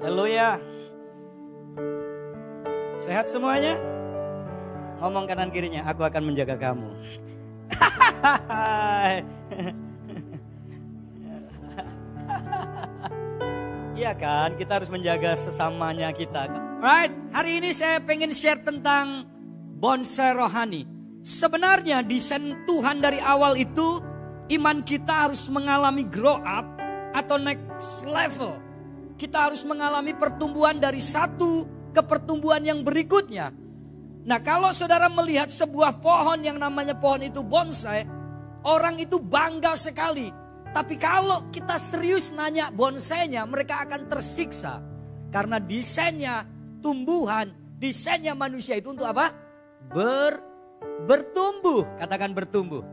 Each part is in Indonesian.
Haleluya. Sehat semuanya? Ngomong kanan kirinya, aku akan menjaga kamu. Iya kan, kita harus menjaga sesamanya kita. Right, hari ini saya pengen share tentang bonsai rohani. Sebenarnya desain Tuhan dari awal itu, iman kita harus mengalami grow up atau next level. Kita harus mengalami pertumbuhan dari satu ke pertumbuhan yang berikutnya. Nah, kalau saudara melihat sebuah pohon yang namanya pohon itu bonsai, orang itu bangga sekali. Tapi kalau kita serius nanya bonsainya, mereka akan tersiksa. Karena desainnya tumbuhan, desainnya manusia itu untuk apa? Bertumbuh, katakan bertumbuh.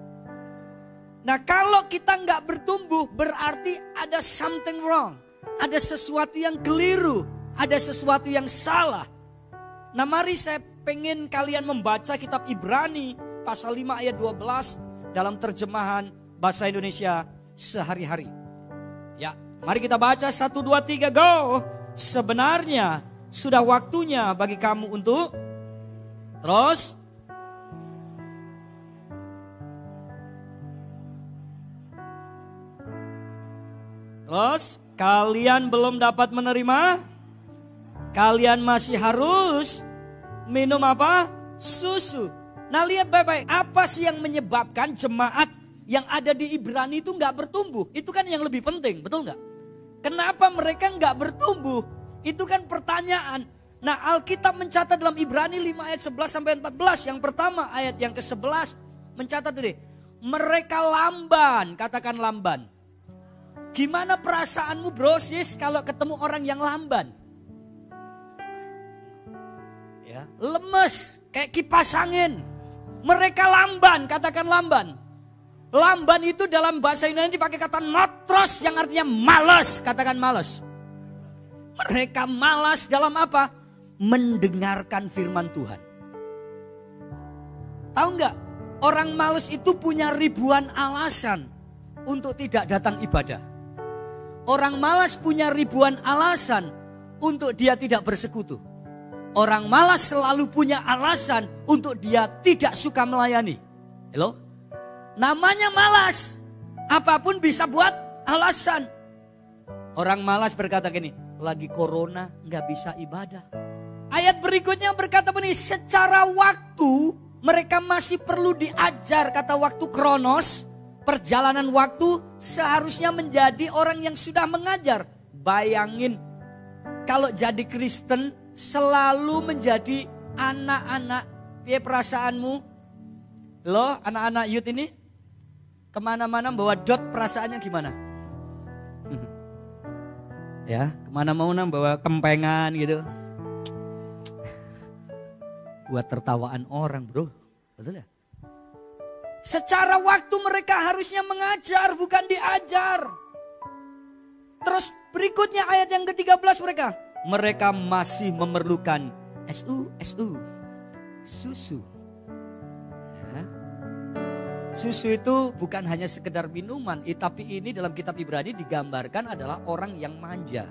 Nah, kalau kita nggak bertumbuh, berarti ada something wrong. Ada sesuatu yang keliru, ada sesuatu yang salah. Nah, mari saya pengen kalian membaca kitab Ibrani pasal 5 ayat 12 dalam terjemahan bahasa Indonesia sehari-hari. Ya, mari kita baca 1, 2, 3, go. Sebenarnya sudah waktunya bagi kamu untuk terus kalian belum dapat menerima, kalian masih harus minum apa? Susu. Nah, lihat baik-baik, apa sih yang menyebabkan jemaat yang ada di Ibrani itu nggak bertumbuh? Itu kan yang lebih penting, betul nggak? Kenapa mereka nggak bertumbuh? Itu kan pertanyaan. Nah, Alkitab mencatat dalam Ibrani 5 ayat 11 sampai 14. Yang pertama ayat yang ke-11 mencatat ini, mereka lamban, katakan lamban. Gimana perasaanmu bro sis kalau ketemu orang yang lamban? Ya, lemes, kayak kipas angin. Mereka lamban, katakan lamban. Lamban itu dalam bahasa Indonesia dipakai kata notros yang artinya malas, katakan malas. Mereka malas dalam apa? Mendengarkan firman Tuhan. Tahu nggak? Orang malas itu punya ribuan alasan untuk tidak datang ibadah. Orang malas punya ribuan alasan untuk dia tidak bersekutu. Orang malas selalu punya alasan untuk dia tidak suka melayani. Halo? Namanya malas. Apapun bisa buat alasan. Orang malas berkata gini, lagi corona nggak bisa ibadah. Ayat berikutnya berkata begini, secara waktu mereka masih perlu diajar, kata waktu kronos. Perjalanan waktu seharusnya menjadi orang yang sudah mengajar. Bayangin kalau jadi Kristen selalu menjadi anak-anak. Piye perasaanmu? Loh, anak-anak youth ini kemana-mana bawa dot, perasaannya gimana? Ya, kemana-mana bawa kempengan gitu. Buat tertawaan orang bro, betul ya? Secara waktu mereka harusnya mengajar, bukan diajar. Terus berikutnya ayat yang ke-13 mereka. Mereka masih memerlukan susu. Ya. Susu itu bukan hanya sekedar minuman. Tapi ini dalam kitab Ibrani digambarkan adalah orang yang manja.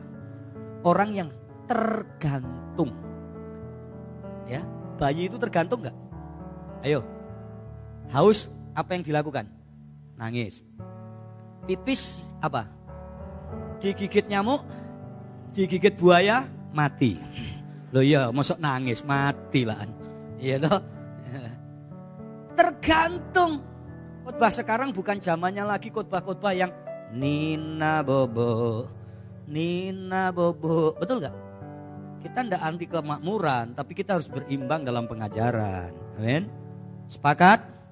Orang yang tergantung. Ya, bayi itu tergantung gak? Ayo, haus. Apa yang dilakukan? Nangis. Pipis apa? Digigit nyamuk, digigit buaya, mati. Loh iya, masuk nangis, mati lah. Iya toh. Tergantung. Khotbah sekarang bukan zamannya lagi khotbah-khotbah yang Nina Bobo. Betul gak? Kita ndak anti kemakmuran, tapi kita harus berimbang dalam pengajaran. Amin. Sepakat?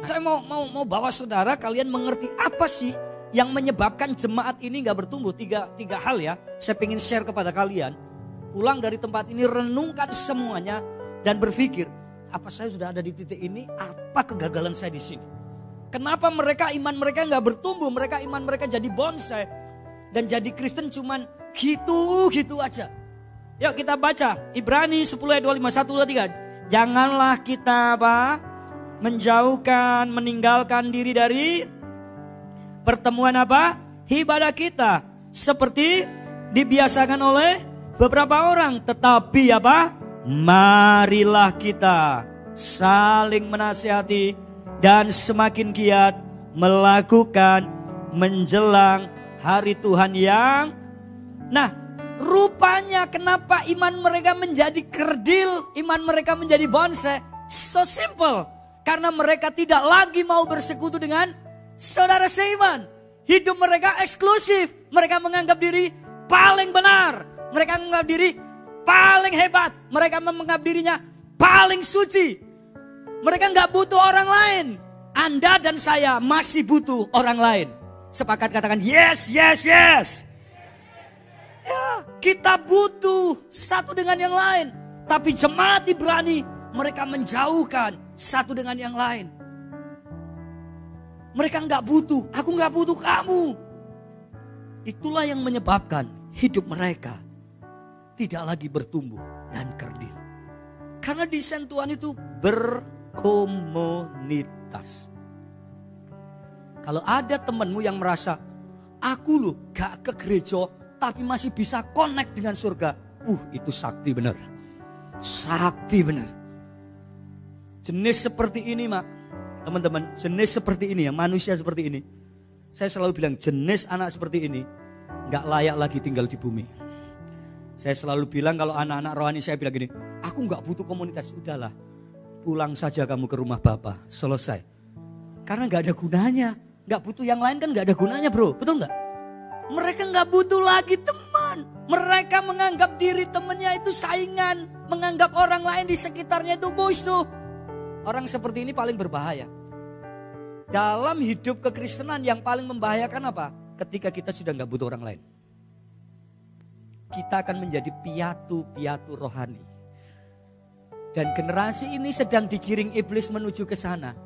Saya mau bawa saudara kalian mengerti apa sih yang menyebabkan jemaat ini gak bertumbuh. Tiga hal ya, saya ingin share kepada kalian. Pulang dari tempat ini, renungkan semuanya dan berpikir, apa saya sudah ada di titik ini? Apa kegagalan saya di sini? Kenapa iman mereka gak bertumbuh? Iman mereka jadi bonsai dan jadi Kristen cuman gitu aja. Yuk kita baca Ibrani 10 ayat 25, 1, 2, 3. Janganlah kita meninggalkan diri dari pertemuan ibadah kita seperti dibiasakan oleh beberapa orang, tetapi apa? Marilah kita saling menasihati dan semakin giat melakukan menjelang hari Tuhan yang... Nah, rupanya kenapa iman mereka menjadi kerdil, iman mereka menjadi bonsai? So simple. Karena mereka tidak lagi mau bersekutu dengan saudara seiman. Hidup mereka eksklusif. Mereka menganggap diri paling benar. Mereka menganggap diri paling hebat. Mereka menganggap dirinya paling suci. Mereka nggak butuh orang lain. Anda dan saya masih butuh orang lain. Sepakat katakan yes, yes, yes. Ya, kita butuh satu dengan yang lain. Tapi jemaat Ibrani, mereka menjauhkan satu dengan yang lain. Mereka nggak butuh, aku nggak butuh kamu. Itulah yang menyebabkan hidup mereka tidak lagi bertumbuh dan kerdil. Karena desain Tuhan itu berkomunitas. Kalau ada temanmu yang merasa, aku loh gak ke gereja, tapi masih bisa connect dengan surga. Itu sakti benar. Sakti benar. Jenis seperti ini, Mak. Teman-teman, jenis seperti ini ya, manusia seperti ini. Saya selalu bilang jenis anak seperti ini gak layak lagi tinggal di bumi. Saya selalu bilang kalau anak-anak rohani saya bilang gini, aku gak butuh komunitas. Udahlah, pulang saja kamu ke rumah Bapa, selesai. Karena gak ada gunanya. Gak butuh yang lain kan gak ada gunanya, bro. Betul gak? Mereka gak butuh lagi teman. Mereka menganggap diri temannya itu saingan. Menganggap orang lain di sekitarnya itu musuh. Orang seperti ini paling berbahaya. Dalam hidup kekristenan yang paling membahayakan apa? Ketika kita sudah gak butuh orang lain. Kita akan menjadi piatu-piatu rohani. Dan generasi ini sedang digiring iblis menuju ke sana.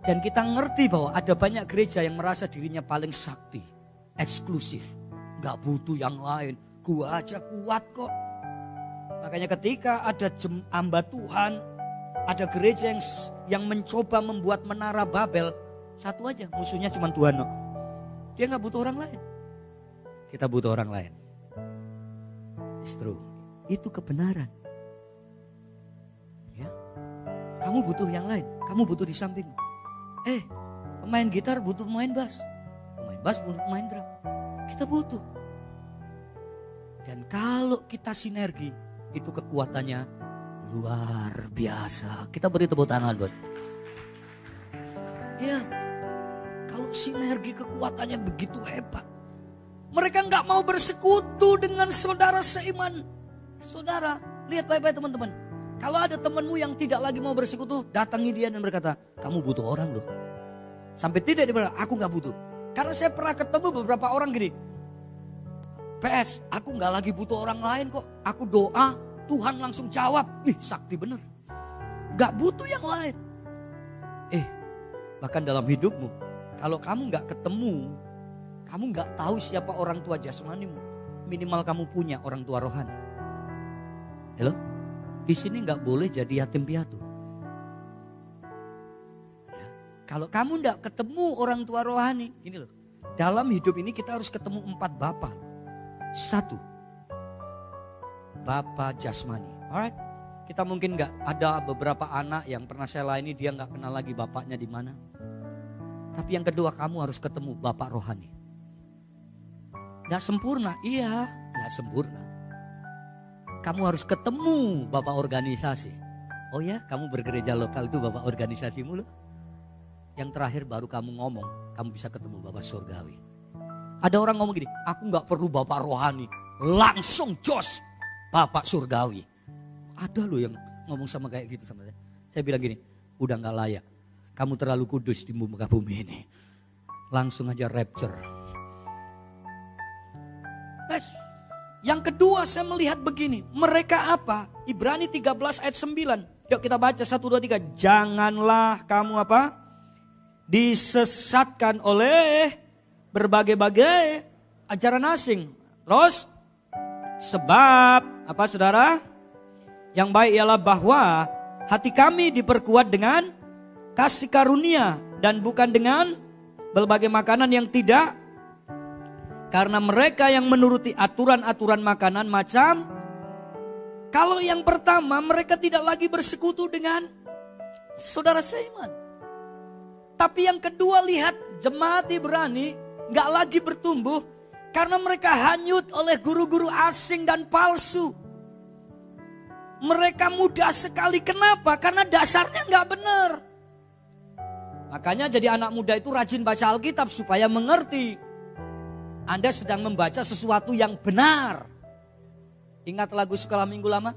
Dan kita ngerti bahwa ada banyak gereja yang merasa dirinya paling sakti. Eksklusif. Gak butuh yang lain. Gua aja kuat kok. Makanya ketika ada hamba Tuhan. Ada gereja yang mencoba membuat menara Babel. Satu aja, musuhnya cuma Tuhan. Dia gak butuh orang lain. Kita butuh orang lain. It's true. Itu kebenaran. Ya. Kamu butuh yang lain. Kamu butuh di samping. Pemain gitar butuh pemain bass. Pemain bass butuh pemain drum. Kita butuh. Dan kalau kita sinergi, itu kekuatannya luar biasa. Kita beri tepuk tangan buat. Ya, kalau sinergi kekuatannya begitu hebat. Mereka nggak mau bersekutu dengan saudara seiman. Saudara, lihat baik-baik teman-teman. Kalau ada temanmu yang tidak lagi mau bersekutu, datangi dia dan berkata, kamu butuh orang loh. Sampai tidak dibilang, aku gak butuh. Karena saya pernah ketemu beberapa orang gini. PS, aku gak lagi butuh orang lain kok. Aku doa, Tuhan langsung jawab. Sakti bener. Gak butuh yang lain. Bahkan dalam hidupmu, kalau kamu gak ketemu, kamu gak tahu siapa orang tua jasmanimu. Minimal kamu punya orang tua rohani. Halo? Di sini nggak boleh jadi yatim piatu. Ya. Kalau kamu nggak ketemu orang tua rohani, gini loh. Dalam hidup ini kita harus ketemu 4 bapa. 1, bapa jasmani. Alright, kita mungkin nggak ada beberapa anak yang pernah saya layani dia nggak kenal lagi bapaknya di mana. Tapi yang kedua kamu harus ketemu bapak rohani. Nggak sempurna, iya, nggak sempurna. Kamu harus ketemu bapak organisasi. Oh ya, kamu bergereja lokal itu bapak organisasimu loh. Yang terakhir baru kamu ngomong, kamu bisa ketemu bapak surgawi. Ada orang ngomong gini, aku gak perlu bapak rohani. Langsung jos bapak surgawi. Ada loh yang ngomong sama kayak gitu sama saya. Saya bilang gini, udah gak layak. Kamu terlalu kudus di muka bumi ini. Langsung aja rapture. Yang kedua saya melihat begini. Mereka apa? Ibrani 13 ayat 9. Yuk kita baca 1, 2, 3. Janganlah kamu apa? Disesatkan oleh berbagai-bagai ajaran asing. Terus? Sebab apa saudara? Yang baik ialah bahwa hati kami diperkuat dengan kasih karunia. Dan bukan dengan berbagai makanan yang tidak Karena mereka yang menuruti aturan-aturan makanan macam, kalau yang pertama mereka tidak lagi bersekutu dengan saudara seiman. Tapi yang kedua lihat jemaat Ibrani gak lagi bertumbuh karena mereka hanyut oleh guru-guru asing dan palsu. Mereka mudah sekali, kenapa? Karena dasarnya gak benar. Makanya jadi anak muda itu rajin baca Alkitab supaya mengerti. Anda sedang membaca sesuatu yang benar. Ingat lagu sekolah minggu lama?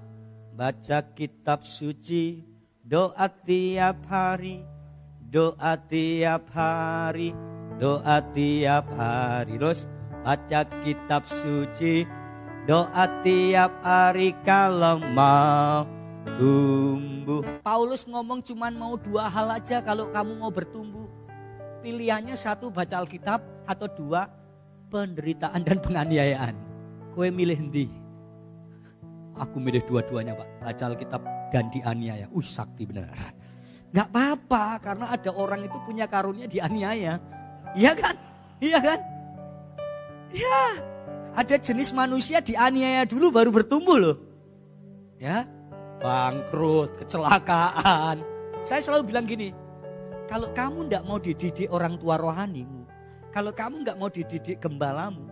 Baca kitab suci, doa tiap hari, doa tiap hari, doa tiap hari. Terus baca kitab suci, doa tiap hari kalau mau tumbuh. Paulus ngomong cuman mau 2 hal aja kalau kamu mau bertumbuh. Pilihannya 1 baca Alkitab atau 2 penderitaan dan penganiayaan. Kowe milih ndi? Aku milih dua-duanya Pak. Baca Alkitab dan dianiaya. Sakti benar. Gak apa-apa karena ada orang itu punya karunia dianiaya. Iya kan? Iya kan? Iya. Ada jenis manusia dianiaya dulu baru bertumbuh loh. Ya. Bangkrut, kecelakaan. Saya selalu bilang gini. Kalau kamu gak mau dididik orang tua rohanimu, kalau kamu gak mau dididik gembalamu,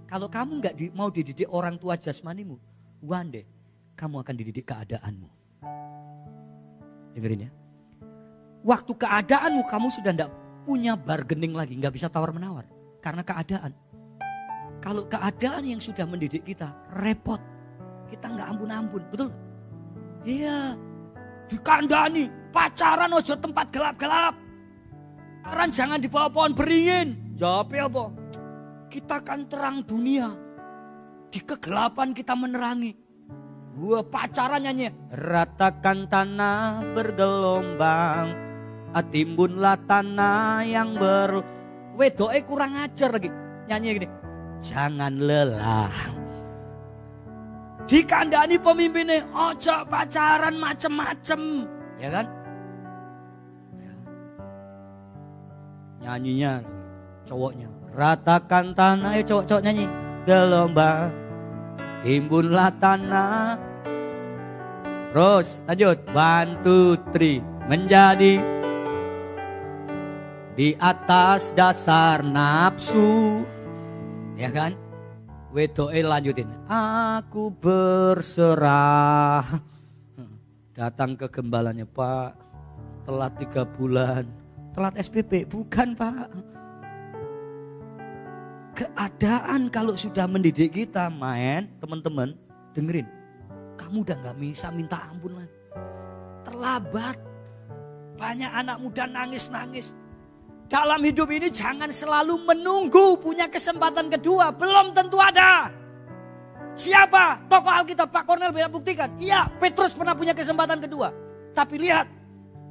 kalau kamu gak mau dididik orang tua jasmanimu, one day kamu akan dididik keadaanmu. Dengerin ya. Waktu keadaanmu kamu sudah gak punya bargaining lagi, gak bisa tawar-menawar. Karena keadaan. Kalau keadaan yang sudah mendidik kita, repot. Kita gak ampun-ampun, betul? Iya. Dikandani, pacaran ojo tempat gelap-gelap. Pacaran jangan di bawah pohon beringin. Jawabnya apa? Kita kan terang dunia. Di kegelapan kita menerangi. Wah, pacaran nyanyi. Ratakan tanah bergelombang, timbunlah tanah yang wedoke kurang ajar lagi. Nyanyi gini. Jangan lelah. Dikandani pemimpinnya, ojo pacaran macem-macem. Ya kan? Nyanyinya cowoknya. Ratakan tanah, cowok-cowok nyanyi. Gelombang, timbunlah tanah. Terus lanjut. 1, 2, 3. Menjadi di atas dasar nafsu. Ya kan? Wedoe lanjutin. Aku berserah. Datang ke gembalanya, Pak. Telat 3 bulan. Telat SPP. Bukan Pak. Keadaan kalau sudah mendidik kita main, teman-teman dengerin. Kamu udah gak bisa minta ampun lagi. Terlambat. Banyak anak muda nangis-nangis. Dalam hidup ini jangan selalu menunggu punya kesempatan kedua. Belum tentu ada. Siapa? Tokoh Alkitab Pak Kornel bisa buktikan. Iya, Petrus pernah punya kesempatan kedua. Tapi lihat,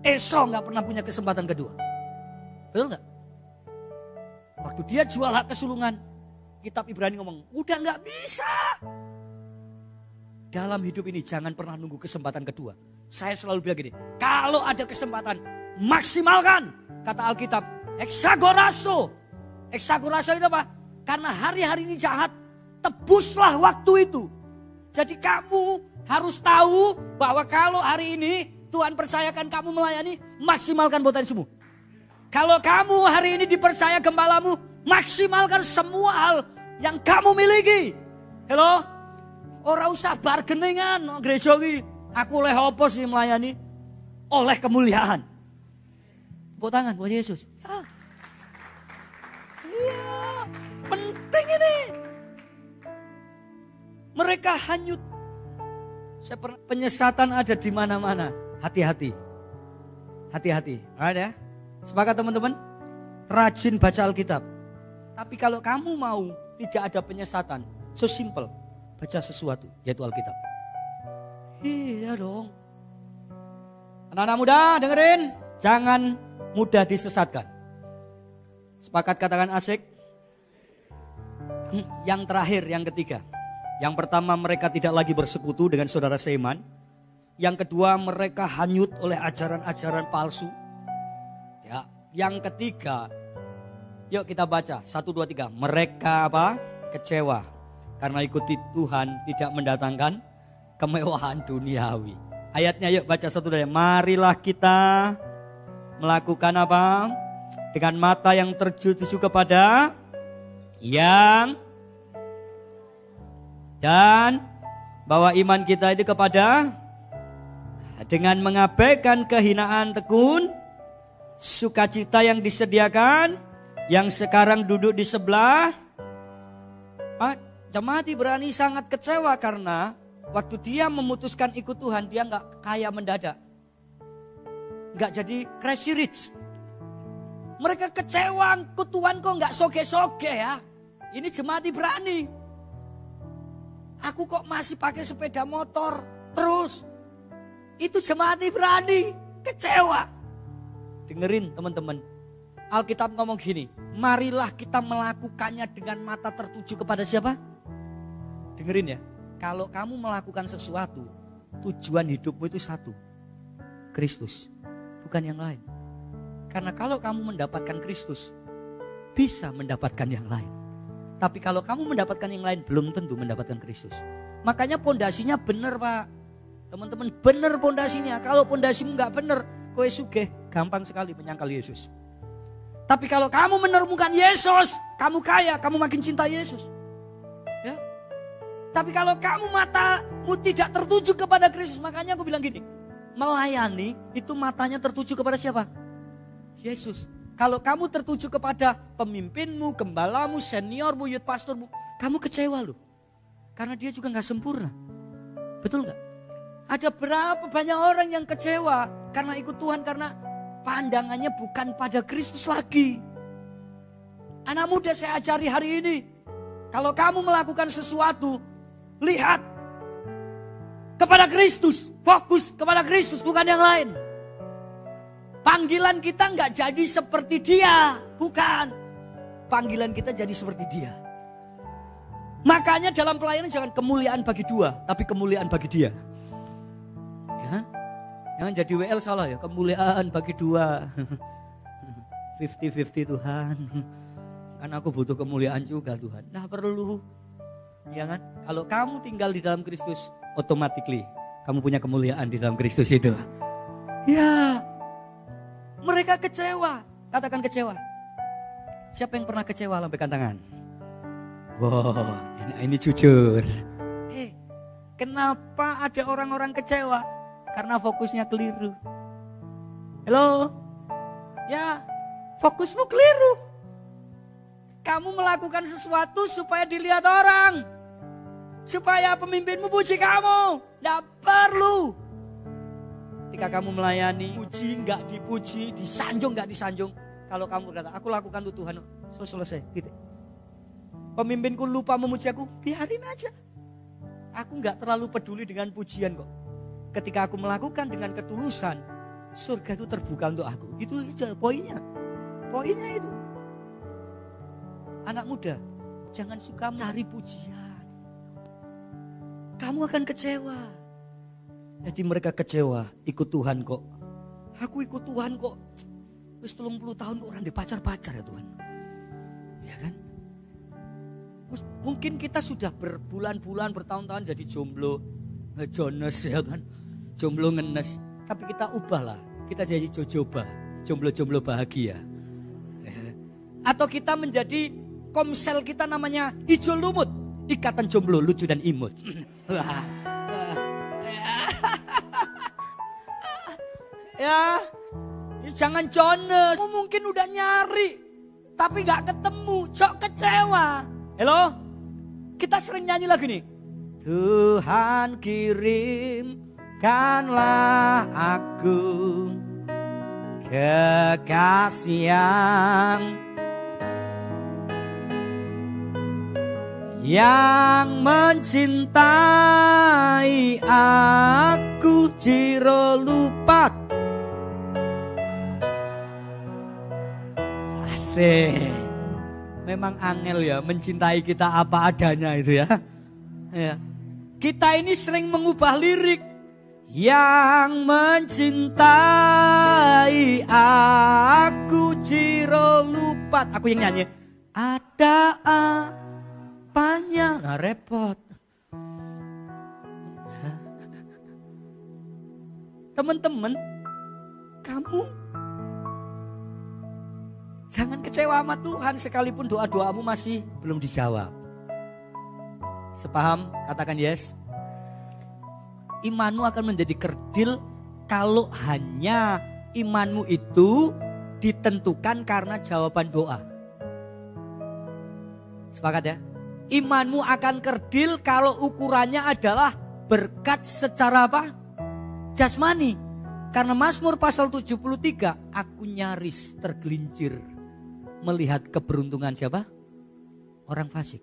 Esau gak pernah punya kesempatan kedua. Betul gak? Waktu dia jual hak kesulungan, kitab Ibrani ngomong, udah gak bisa. Dalam hidup ini jangan pernah nunggu kesempatan kedua. Saya selalu bilang gini, kalau ada kesempatan, maksimalkan. Kata Alkitab, eksagoraso. Eksagoraso itu apa? Karena hari-hari ini jahat, tebuslah waktu itu. Jadi kamu harus tahu bahwa kalau hari ini Tuhan percayakan kamu melayani, maksimalkan potensimu. Kalau kamu hari ini dipercaya gembalamu, maksimalkan semua hal yang kamu miliki. Halo? Orang usah bargainingan no gereja iki. Aku oleh apa sih melayani? Oleh kemuliaan. Tepuk tangan buat Yesus. Ya. Iya, penting ini. Mereka hanyut. Penyesatan ada di mana-mana. Hati-hati. Hati-hati. Ada? Sepakat teman-teman? Rajin baca Alkitab. Tapi kalau kamu mau tidak ada penyesatan, so simple. Baca sesuatu, yaitu Alkitab. Iya dong. Anak-anak muda dengerin. Jangan mudah disesatkan. Sepakat katakan asik. Yang terakhir, yang ketiga. Yang pertama mereka tidak lagi bersekutu dengan saudara seiman. Yang kedua mereka hanyut oleh ajaran-ajaran palsu. Ya, yang ketiga Yuk kita baca 1, 2, 3. Mereka apa? Kecewa karena ikuti Tuhan tidak mendatangkan kemewahan duniawi. Ayatnya yuk baca 1, 2, 3. Marilah kita melakukan apa? Dengan mata yang tertuju kepada yang, dan bawa iman kita itu kepada, dengan mengabaikan kehinaan tekun sukacita yang disediakan yang sekarang duduk di sebelah. Jemaat Ibrani sangat kecewa karena waktu dia memutuskan ikut Tuhan, dia gak kaya mendadak, gak jadi crazy rich. Mereka kecewa, ikut Tuhan kok gak soge-soge ya. Ini jemaat Ibrani. Aku kok masih pakai sepeda motor terus. Itu jemaat Ibrani, kecewa. Dengerin teman-teman, Alkitab ngomong gini, marilah kita melakukannya dengan mata tertuju kepada siapa? Dengerin ya, kalau kamu melakukan sesuatu, tujuan hidupmu itu satu, Kristus, bukan yang lain. Karena kalau kamu mendapatkan Kristus, bisa mendapatkan yang lain. Tapi kalau kamu mendapatkan yang lain, belum tentu mendapatkan Kristus. Makanya pondasinya benar Pak. Teman-teman, benar pondasinya. Kalau pondasimu gak benar, kowe sugih, gampang sekali menyangkal Yesus. Tapi kalau kamu menemukan Yesus, kamu kaya, kamu makin cinta Yesus. Ya. Tapi kalau kamu matamu tidak tertuju kepada Kristus, makanya aku bilang gini, melayani itu matanya tertuju kepada siapa? Yesus. Kalau kamu tertuju kepada pemimpinmu, gembalamu, seniormu, youth pastormu, kamu kecewa loh. Karena dia juga gak sempurna. Betul gak? Ada berapa banyak orang yang kecewa karena ikut Tuhan, karena pandangannya bukan pada Kristus lagi. Anak muda saya ajari hari ini, kalau kamu melakukan sesuatu, lihat kepada Kristus, fokus kepada Kristus, bukan yang lain. Panggilan kita nggak jadi seperti dia, bukan. Panggilan kita jadi seperti dia. Makanya dalam pelayanan jangan kemuliaan bagi dua, tapi kemuliaan bagi dia. Ya, jangan jadi WL salah ya, kemuliaan bagi dua. 50-50 Tuhan. Karena aku butuh kemuliaan juga Tuhan. Nah perlu, ya kan? Kalau kamu tinggal di dalam Kristus, automatically kamu punya kemuliaan di dalam Kristus itu. Ya. Mereka kecewa, katakan kecewa. Siapa yang pernah kecewa, lambaikan tangan. Wow, ini jujur. Kenapa ada orang-orang kecewa? Karena fokusnya keliru. Halo? Ya, fokusmu keliru. Kamu melakukan sesuatu supaya dilihat orang. Supaya pemimpinmu puji kamu. Tidak perlu. Ketika kamu melayani, puji nggak dipuji, disanjung nggak disanjung. Kalau kamu berkata, aku lakukan untuk Tuhan, so selesai. Gitu. Pemimpinku lupa memuji aku, biarin aja. Aku nggak terlalu peduli dengan pujian kok. Ketika aku melakukan dengan ketulusan, surga itu terbuka untuk aku. Itu aja poinnya. Poinnya itu. Anak muda, jangan suka cari pujian. Kamu akan kecewa. Jadi mereka kecewa, ikut Tuhan kok. Aku ikut Tuhan kok. Wis 30 tahun kok orang pacar-pacar ya Tuhan. Ya kan? Mungkin kita sudah berbulan-bulan, bertahun-tahun jadi jomblo. Jones ya kan. Jomblo ngenes. Tapi kita ubahlah. Kita jadi jojoba. Jomblo-jomblo bahagia. Atau kita menjadi komsel kita namanya ijo lumut. Ikatan jomblo lucu dan imut. Ya, jangan Jones. Mungkin udah nyari, tapi gak ketemu. Cok kecewa. Halo? Kita sering nyanyi lagu nih. Tuhan kirimkanlah aku kekasih yang mencintai aku, jiro lupat. Memang angel ya mencintai kita apa adanya itu ya. Ya. Kita ini sering mengubah lirik. Yang mencintai aku, Jiro lupat. Aku yang nyanyi. Ada apanya? Nah repot. Teman-teman, kamu jangan kecewa sama Tuhan sekalipun doa-doamu masih belum dijawab. Sepaham? Katakan yes. Imanmu akan menjadi kerdil kalau hanya imanmu itu ditentukan karena jawaban doa. Sepakat ya? Imanmu akan kerdil kalau ukurannya adalah berkat secara apa? Jasmani. Karena Mazmur pasal 73, aku nyaris tergelincir melihat keberuntungan siapa? Orang fasik.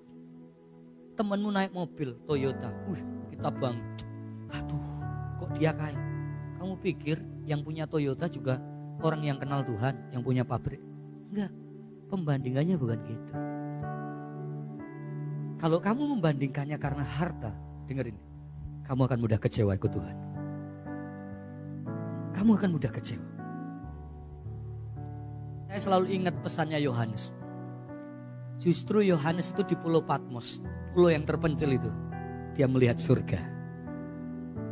Temenmu naik mobil Toyota, kita bang, aduh kok dia kaya. Kamu pikir yang punya Toyota juga orang yang kenal Tuhan, yang punya pabrik? Enggak, pembandingannya bukan gitu. Kalau kamu membandingkannya karena harta, dengerin, kamu akan mudah kecewa ikut Tuhan. Kamu akan mudah kecewa. Saya selalu ingat pesannya Yohanes. Justru Yohanes itu di Pulau Patmos, pulau yang terpencil itu, dia melihat surga.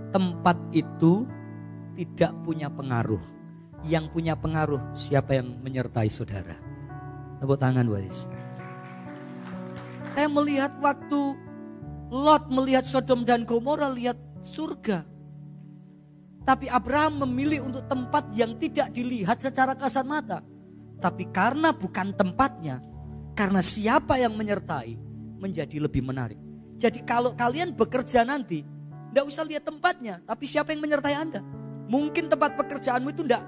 Tempat itu tidak punya pengaruh. Yang punya pengaruh siapa yang menyertai saudara. Tepuk tangan buat Yesus. Saya melihat waktu Lot melihat Sodom dan Gomora, lihat surga. Tapi Abraham memilih untuk tempat yang tidak dilihat secara kasat mata. Tapi karena bukan tempatnya, karena siapa yang menyertai menjadi lebih menarik. Jadi kalau kalian bekerja nanti, tidak usah lihat tempatnya, tapi siapa yang menyertai Anda. Mungkin tempat pekerjaanmu itu tidak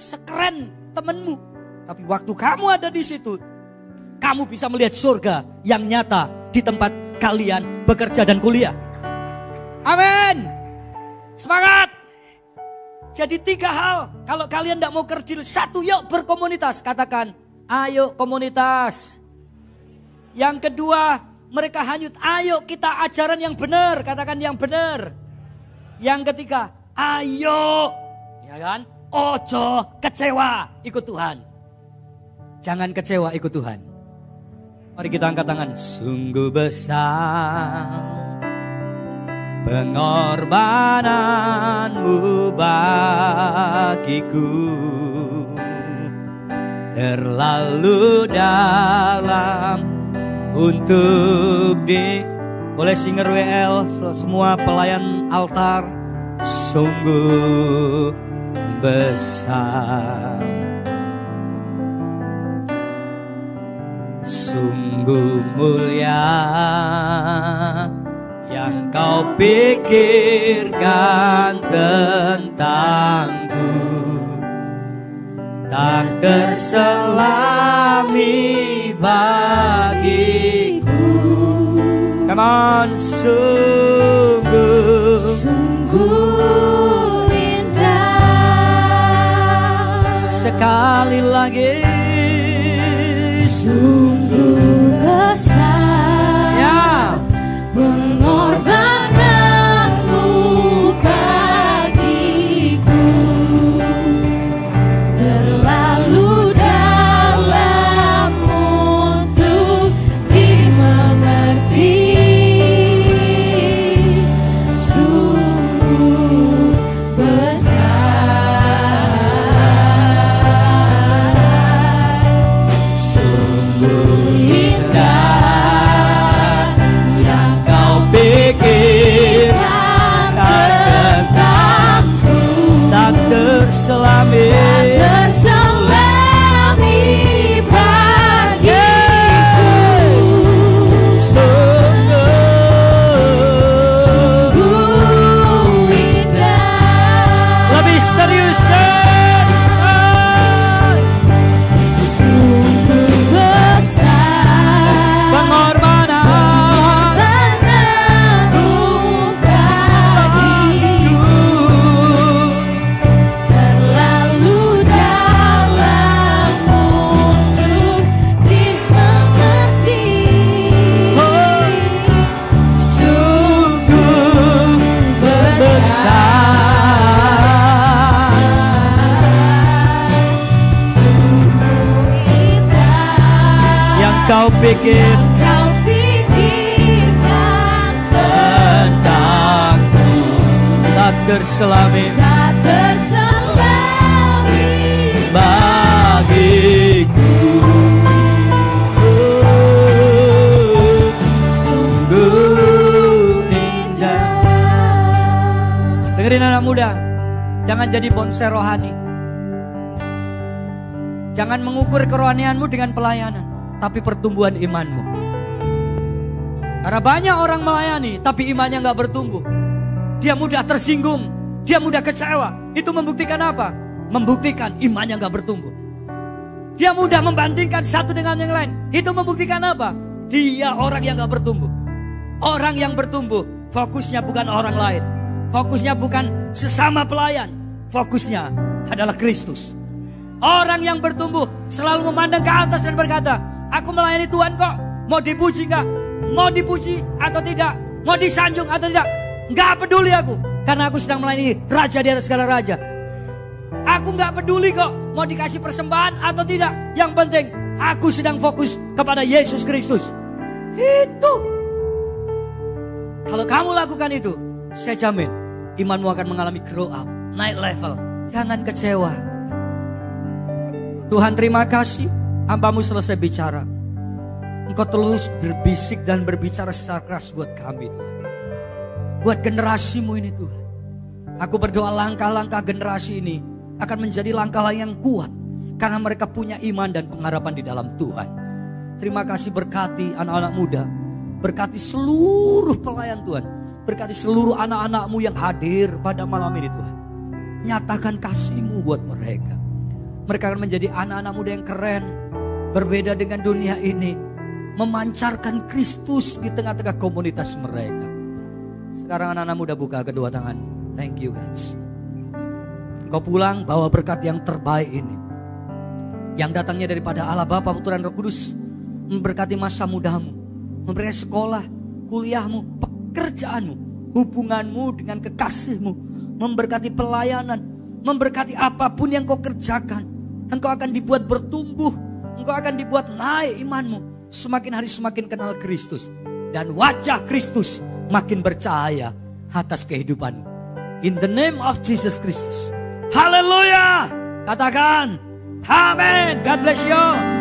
sekeren temanmu. Tapi waktu kamu ada di situ, kamu bisa melihat surga yang nyata di tempat kalian bekerja dan kuliah. Amin. Semangat. Jadi 3 hal, kalau kalian tidak mau kerdil, 1, yuk berkomunitas. Katakan, ayo komunitas. Yang kedua, mereka hanyut, ayo kita ajaran yang benar. Katakan yang benar. Yang ketiga, ayo, ya kan? Ojo kecewa, ikut Tuhan. Jangan kecewa, ikut Tuhan. Mari kita angkat tangan. Sungguh besar pengorbananmu bagiku, terlalu dalam untuk boleh singer WL semua pelayan altar. Sungguh besar, sungguh mulia yang kau pikirkan tentangku, tak terselami bagiku. Come on, sungguh indah. Sekali lagi, sungguh besar. Ya. Pengorbananmu bagiku, terlalu dalam untuk dimengerti. Sungguh besar, sungguh indah. pikir kau pikirkan tentangku tak terselami tak terselami bagiku. Sungguh indah. Dengerin anak muda, jangan jadi bonser rohani. Jangan mengukur kerohanianmu dengan pelayanan, tapi pertumbuhan imanmu. Karena banyak orang melayani, tapi imannya gak bertumbuh. Dia mudah tersinggung, dia mudah kecewa. Itu membuktikan apa? Membuktikan imannya gak bertumbuh. Dia mudah membandingkan satu dengan yang lain. Itu membuktikan apa? Dia orang yang gak bertumbuh. Orang yang bertumbuh, fokusnya bukan orang lain. Fokusnya bukan sesama pelayan. Fokusnya adalah Kristus. Orang yang bertumbuh selalu memandang ke atas dan berkata, aku melayani Tuhan kok. Mau dipuji gak? Mau dipuji atau tidak? Mau disanjung atau tidak? Gak peduli aku. Karena aku sedang melayani Raja di atas segala raja. Aku gak peduli kok mau dikasih persembahan atau tidak. Yang penting aku sedang fokus kepada Yesus Kristus. Itu. Kalau kamu lakukan itu, saya jamin imanmu akan mengalami grow up, naik level. Jangan kecewa. Tuhan terima kasih, hamba-Mu selesai bicara. Engkau terus berbisik dan berbicara secara keras buat kami Tuhan. Buat generasi-Mu ini Tuhan. Aku berdoa langkah-langkah generasi ini akan menjadi langkah yang kuat. Karena mereka punya iman dan pengharapan di dalam Tuhan. Terima kasih, berkati anak-anak muda. Berkati seluruh pelayan Tuhan. Berkati seluruh anak-anak-Mu yang hadir pada malam ini Tuhan. Nyatakan kasih-Mu buat mereka. Mereka akan menjadi anak-anak muda yang keren. Berbeda dengan dunia ini. Memancarkan Kristus di tengah-tengah komunitas mereka. Sekarang anak-anak muda buka kedua tanganmu. Thank you guys. Engkau pulang bawa berkat yang terbaik ini. Yang datangnya daripada Allah Bapa, Putra dan Roh Kudus. Memberkati masa mudamu. Memberkati sekolah, kuliahmu, pekerjaanmu. Hubunganmu dengan kekasihmu. Memberkati pelayanan. Memberkati apapun yang kau kerjakan. Engkau akan dibuat bertumbuh. Engkau akan dibuat naik imanmu. Semakin hari semakin kenal Kristus. Dan wajah Kristus makin bercahaya atas kehidupanmu. In the name of Jesus Christus. Haleluya. Katakan amin. God bless you.